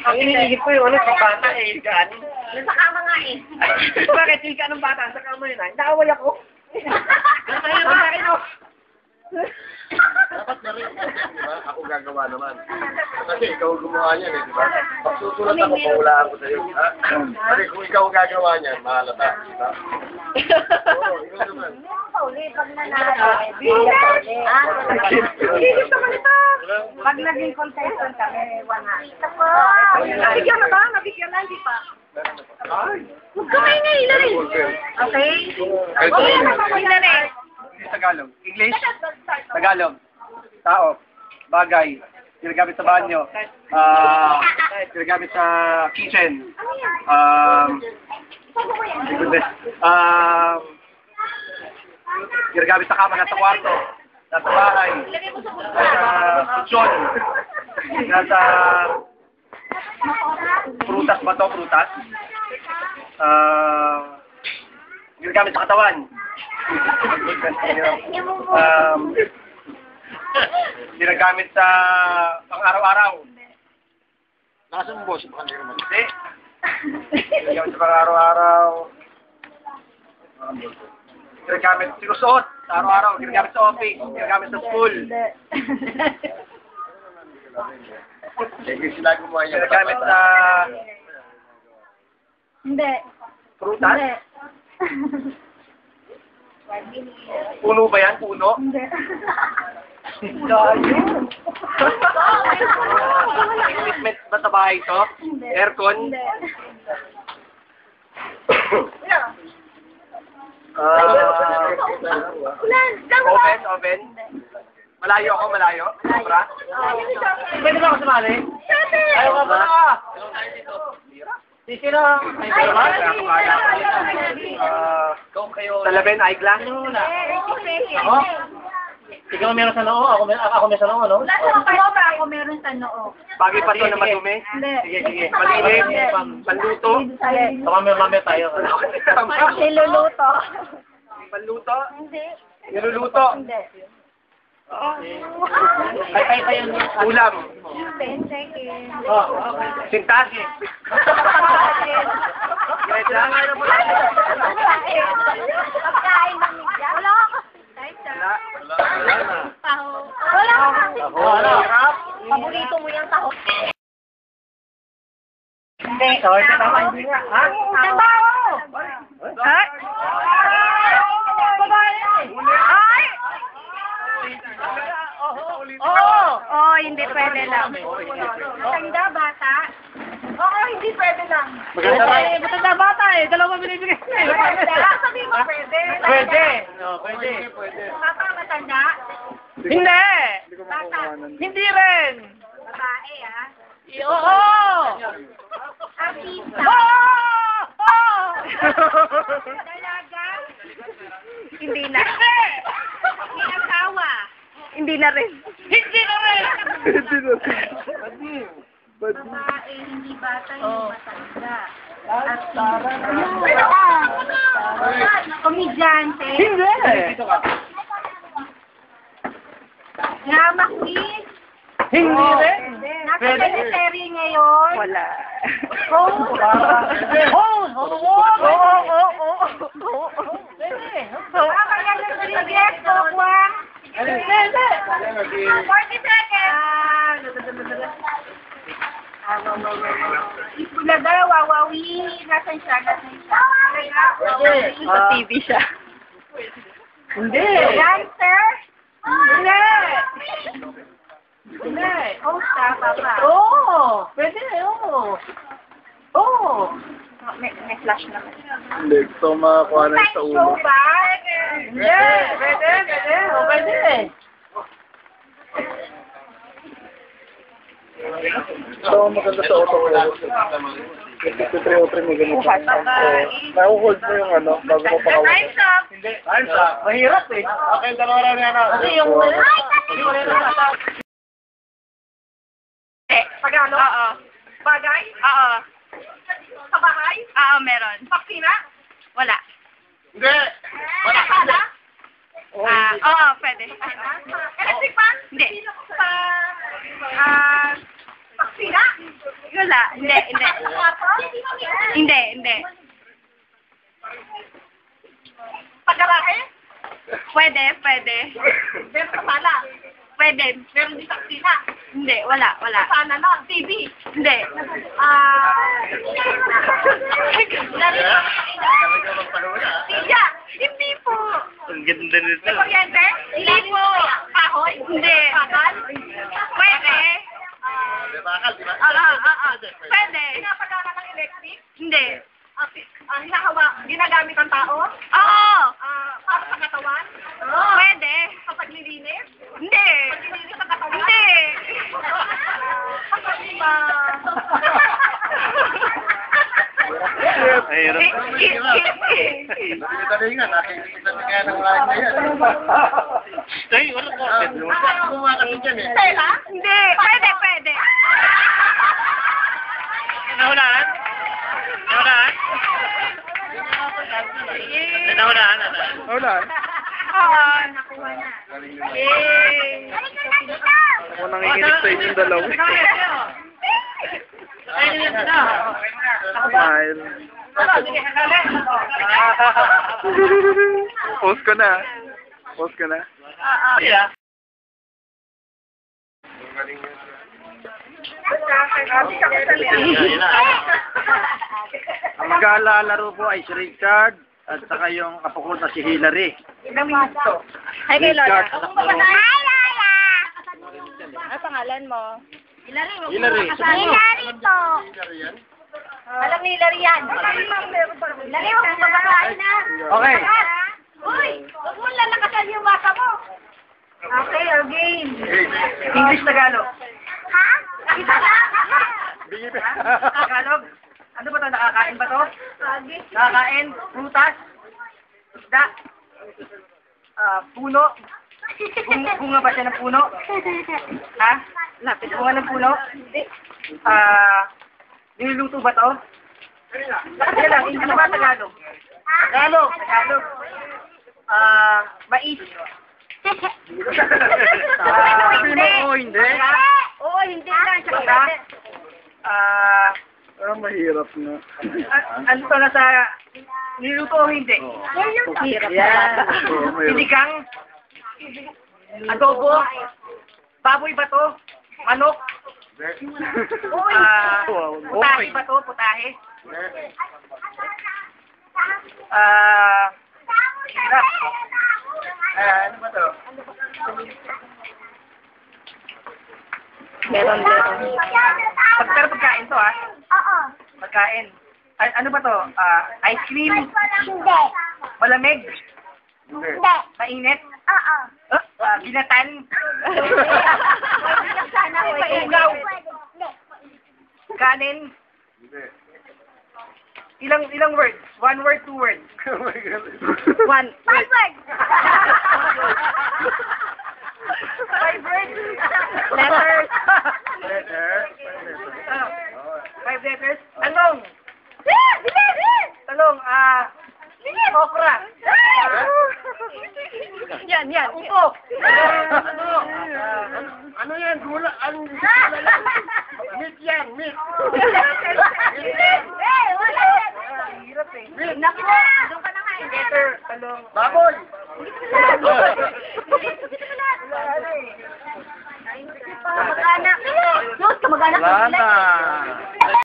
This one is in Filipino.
Ang iniigit ko yung ano sa bata eh, gan. Nasa kama nga eh. Bakit hindi ka ng bata sa kama yun ah? Naaway ako. Nasa'yo ba sa akin oh? Dapat na rin, diba? Ako gagawa naman. Kasi ikaw gumawa niyan eh, diba? Pag susulat ako, paulaan ko sa'yo. Ha? Kasi kung ikaw gagawa niyan, mahalata, diba? Oo, ikaw naman. Pauli, pag nanalo. Hindi naman ito. Pag naging contestant kami, 100. Nabigyan na ba? Nabigyan na, hindi pa. Ay! Huwag ka may ngayon na rin. Okay? Okay, naman na rin. Tagalog. English? Tagalog. Tao. Bagay. Ginagamit sa banyo. Ginagamit sa kitchen. Ginagamit sa kama, nasa kwarto. Nasa bahay. Nasa kutsyon. Nasa prutas ba to? Prutas? Ginagamit sa katawan. Ginagamit sa pang-araw-araw. Nasaan mo boss? Baka hindi naman. Hindi. Ginagamit sa pang-araw-araw. Ginagamit sinusuot sa araw-araw. Ginagamit sa office. Ginagamit sa school. Sige sila gumawa niya. Ginagamit sa Hindi. prutas. Hindi. Puno ba yan? Puno? Hindi. Equipment ba sa bahay ito? Aircon? Hindi. Oven? Oven? Malayo ako, malayo? Sobra? Pwede ba ako sumali? Ayaw ka ba na? Sino? Talabin, eyeglass? Ako? Ikaw meron sa noo, ako meron sa noo, ano? Ako meron sa noo. Bagay pa ito na madumi? Hindi. Sige. Malilim? Panluto? Mamaya tayo. Niluluto. Panluto? Hindi. Niluluto? Hindi. Ay, ulam? Second. Sintas? Pagkain ng media. Wala ka. Taho. Wala ka. Paborito mo yung taho. Hindi. Hindi nga. Ha? Taho. Ay! Ay! Oo, hindi pwede lang. Maganda, bata? Oo, hindi pwede lang. Maganda bata eh. Dalawa binibigay. Sabi mo pwede. Pwede. Pwede. Bata, matanda? Hindi. Bata. Hindi rin. Babae, ha? Oo. Artista. Oo. Dalaga? Hindi na. May asawa? Hindi na rin. Hindi na rin. Babae, hindi bata, hindi matanda. Komedyante. Hindi. Drama queen. Hindi rin. Nasa teleserye ngayon. Wala. Kaya Rodriguez, Pokwang. 40 seconds. Bulaga, Wawawi. Nasaan siya? Sa TV siya. Hindi. Dancer? Hindi. Hindi. Host ka, Papa. Oo. Pwede. Oo. May flash naman. Hindi, gusto ko makakuha na sa ulo. Show ba? Hindi. Pwede. Pwede. Gusto ko maganda sa auto ko. Ito 303 mo ganito. Nakuhold mo yung ano, bago mo pakawin. Time's up. Hindi. Ayun sa. Mahirap eh. Okay, dalawa na yan. Kasi yung Tagalog? Oo. Bagay? Oo. Sa bahay? Oo, meron. Paksina? Wala. Hindi! Wala ka na? Oo, pwede. Electric fan? Hindi. Sa paksina? Wala. Hindi, hindi. Hindi, hindi. Pagkarahe? Pwede, pwede. Meron sa sala. Pwede. Meron din sa kusina. Hindi, wala, wala. Sana lang. TV. Hindi. Tiya. Hindi po. Ang ganda nito. Kuryente? Hindi po. Kahoy? Hindi. Bakal? Pwede. Bakal, di ba? Pwede. Pinapagana ng electric? Hindi. Ginagamit ng tao? Oo. Para sa katawan? Pwede. Sa paglilinis? Hindi. Paglilinis sa katawan? Hindi. Mahirap. Dali nga, nakikita na nga ng mga yan. Ay, wala ko. Kumakasig dyan eh. Tela? Hindi. Pwede, pwede. Nahulaan? Nahulaan? Nahulaan? Nahulaan? Oo. Yay! Ako nanginginig sa inyong dalawa. Smile. Post ko na. Post ko na. Yeah. Ang maglalaro po ay si Richard at saka yung apo ko na si Hillary. Hi kay Lola. Richard, anak mo. Hi, Lola. Ano pangalan mo? Hillary. Hilary po. Alam ni Hilary yan. Hilary, huwag mo babakain na. Okay. Uy, huwag mo lalakasan yung bata mo. Okay, our game. English Tagalog. Ha? Isa lang. Tagalog. Ano ba to? Nakakain ba to? Nakakain? Prutas? Isda? Puno? Bunga ba siya ng puno? Ha? Lapit Bunga ng puno? Niluluto ba to? Yan lang, ano ba Tagalog? Tagalog. Tagalog. Mais. Sabi mo, oh, hindi. Oo, hindi lang. Baka? Mahirap na. Ano to na sa niluto o hindi? Hirap Yan. Mahirap. Sinigang? Adobo? Baboy ba to? Manok? Putahe ba to? Putahe? Ano ba to? Meron. Pero pagkain to, ha? Oo. Pagkain. Ay, ano ba to? Ice cream? Hindi. Malamig? Hindi. Mainit? Oo. Binatan? Sana Ugaw? Kanin? Ilang words? One word, two words? One word. Five words? Letters. Five letters? Tanong? Tanong, okra? Yan. Upo? Ano yan? Gula? Ano? Meat yan, meat. Hirap eh. Naku, doon ka na nga. Letter, tanong. Baboy! Kamag-anak. Diyos, kamag-anak. Wala na.